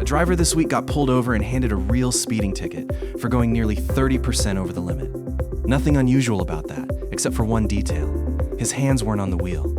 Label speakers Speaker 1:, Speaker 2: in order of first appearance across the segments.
Speaker 1: A driver this week got pulled over and handed a real speeding ticket for going nearly 30% over the limit. Nothing unusual about that, except for one detail. His hands weren't on the wheel.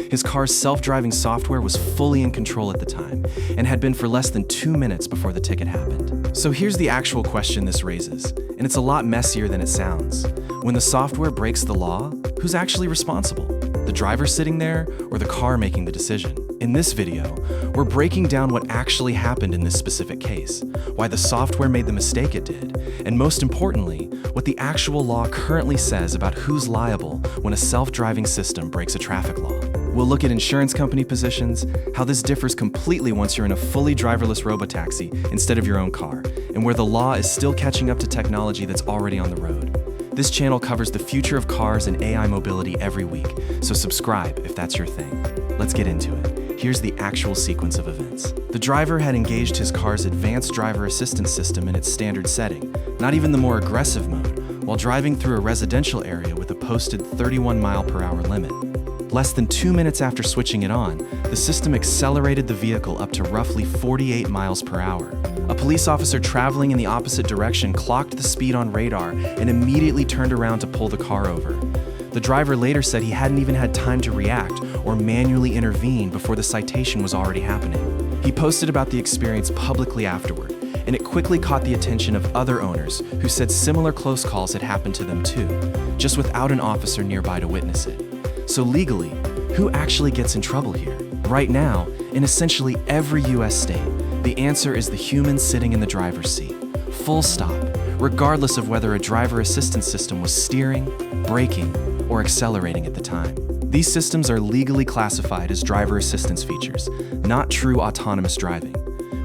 Speaker 1: His car's self-driving software was fully in control at the time and had been for less than 2 minutes before the ticket happened. So here's the actual question this raises, and it's a lot messier than it sounds. When the software breaks the law, who's actually responsible? The driver sitting there or the car making the decision? In this video, we're breaking down what actually happened in this specific case, why the software made the mistake it did, and most importantly, what the actual law currently says about who's liable when a self-driving system breaks a traffic law. We'll look at insurance company positions, how this differs completely once you're in a fully driverless Robotaxi instead of your own car, and where the law is still catching up to technology that's already on the road. This channel covers the future of cars and AI mobility every week, so subscribe if that's your thing. Let's get into it. Here's the actual sequence of events. The driver had engaged his car's advanced driver assistance system in its standard setting, not even the more aggressive mode, while driving through a residential area with a posted 31-mile-per-hour limit. Less than 2 minutes after switching it on, the system accelerated the vehicle up to roughly 48 miles per hour. A police officer traveling in the opposite direction clocked the speed on radar and immediately turned around to pull the car over. The driver later said he hadn't even had time to react or manually intervene before the citation was already happening. He posted about the experience publicly afterward, and it quickly caught the attention of other owners who said similar close calls had happened to them too, just without an officer nearby to witness it. So legally, who actually gets in trouble here? Right now, in essentially every US state, the answer is the human sitting in the driver's seat. Full stop, regardless of whether a driver assistance system was steering, braking, or accelerating at the time. These systems are legally classified as driver assistance features, not true autonomous driving,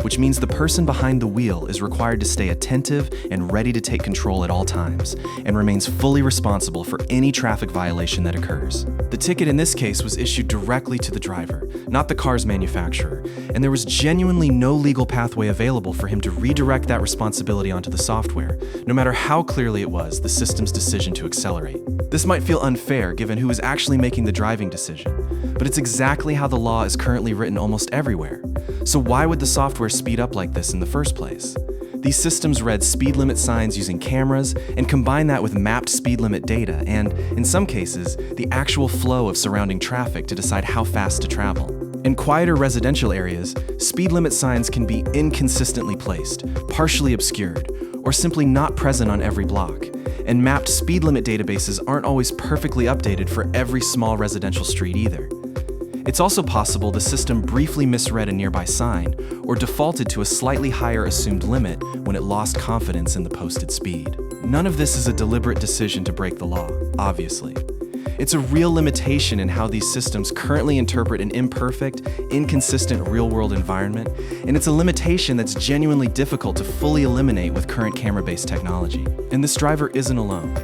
Speaker 1: which means the person behind the wheel is required to stay attentive and ready to take control at all times, and remains fully responsible for any traffic violation that occurs. The ticket in this case was issued directly to the driver, not the car's manufacturer, and there was genuinely no legal pathway available for him to redirect that responsibility onto the software, no matter how clearly it was the system's decision to accelerate. This might feel unfair given who is actually making the driving decision, but it's exactly how the law is currently written almost everywhere. So why would the software speed up like this in the first place? These systems read speed limit signs using cameras and combined that with mapped speed limit data and, in some cases, the actual flow of surrounding traffic to decide how fast to travel. In quieter residential areas, speed limit signs can be inconsistently placed, partially obscured, or simply not present on every block. And mapped speed limit databases aren't always perfectly updated for every small residential street either. It's also possible the system briefly misread a nearby sign or defaulted to a slightly higher assumed limit when it lost confidence in the posted speed. None of this is a deliberate decision to break the law, obviously. It's a real limitation in how these systems currently interpret an imperfect, inconsistent real-world environment, and it's a limitation that's genuinely difficult to fully eliminate with current camera-based technology. And this driver isn't alone.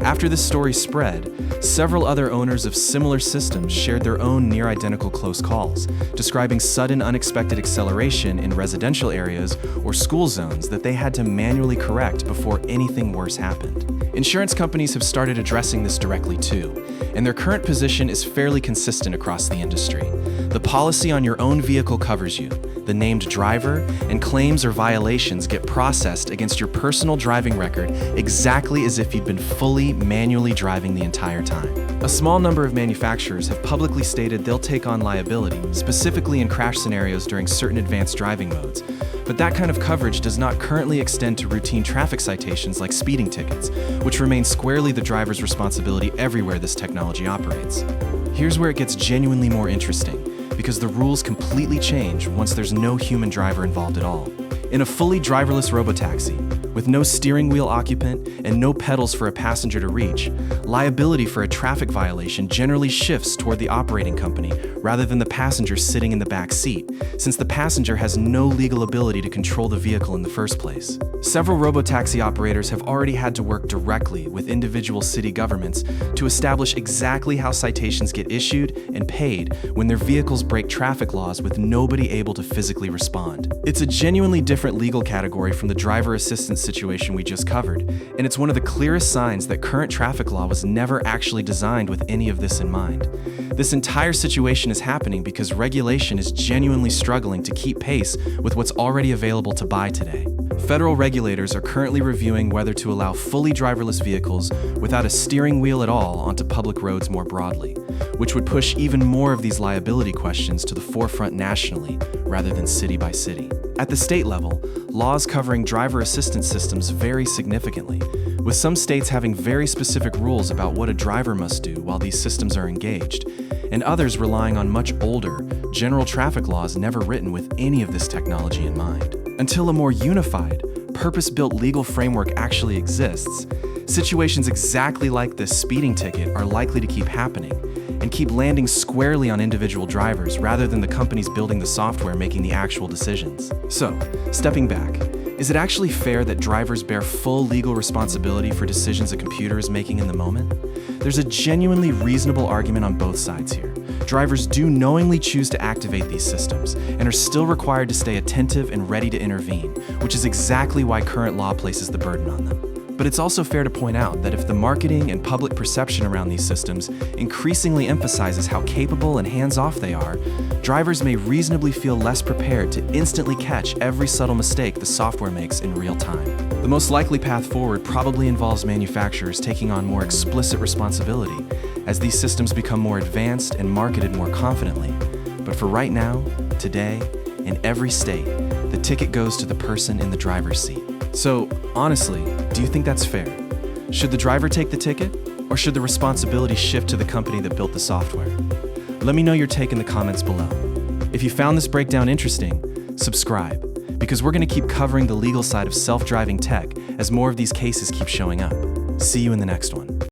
Speaker 1: After this story spread, several other owners of similar systems shared their own near-identical close calls, describing sudden unexpected acceleration in residential areas or school zones that they had to manually correct before anything worse happened. Insurance companies have started addressing this directly too, and their current position is fairly consistent across the industry. The policy on your own vehicle covers you, the named driver, and claims or violations get processed against your personal driving record exactly as if you'd been fully manually driving the entire time. A small number of manufacturers have publicly stated they'll take on liability, specifically in crash scenarios during certain advanced driving modes, but that kind of coverage does not currently extend to routine traffic citations like speeding tickets, which remain squarely the driver's responsibility everywhere this technology operates. Here's where it gets genuinely more interesting, because the rules completely change once there's no human driver involved at all. In a fully driverless Robotaxi, with no steering wheel occupant and no pedals for a passenger to reach, liability for a traffic violation generally shifts toward the operating company rather than the passenger sitting in the back seat, since the passenger has no legal ability to control the vehicle in the first place. Several Robotaxi operators have already had to work directly with individual city governments to establish exactly how citations get issued and paid when their vehicles break traffic laws with nobody able to physically respond. It's a genuinely different legal category from the driver assistance situation we just covered, and it's one of the clearest signs that current traffic law was never actually designed with any of this in mind. This entire situation is happening because regulation is genuinely struggling to keep pace with what's already available to buy today. Federal regulators are currently reviewing whether to allow fully driverless vehicles without a steering wheel at all onto public roads more broadly, which would push even more of these liability questions to the forefront nationally rather than city by city. At the state level, laws covering driver assistance systems vary significantly, with some states having very specific rules about what a driver must do while these systems are engaged, and others relying on much older, general traffic laws never written with any of this technology in mind. Until a more unified, purpose-built legal framework actually exists, situations exactly like this speeding ticket are likely to keep happening and keep landing squarely on individual drivers rather than the companies building the software making the actual decisions. So, stepping back, is it actually fair that drivers bear full legal responsibility for decisions a computer is making in the moment? There's a genuinely reasonable argument on both sides here. Drivers do knowingly choose to activate these systems and are still required to stay attentive and ready to intervene, which is exactly why current law places the burden on them. But it's also fair to point out that if the marketing and public perception around these systems increasingly emphasizes how capable and hands-off they are, drivers may reasonably feel less prepared to instantly catch every subtle mistake the software makes in real time. The most likely path forward probably involves manufacturers taking on more explicit responsibility as these systems become more advanced and marketed more confidently. But for right now, today, in every state, the ticket goes to the person in the driver's seat. So, honestly, do you think that's fair? Should the driver take the ticket, or should the responsibility shift to the company that built the software? Let me know your take in the comments below. If you found this breakdown interesting, subscribe, because we're going to keep covering the legal side of self-driving tech as more of these cases keep showing up. See you in the next one.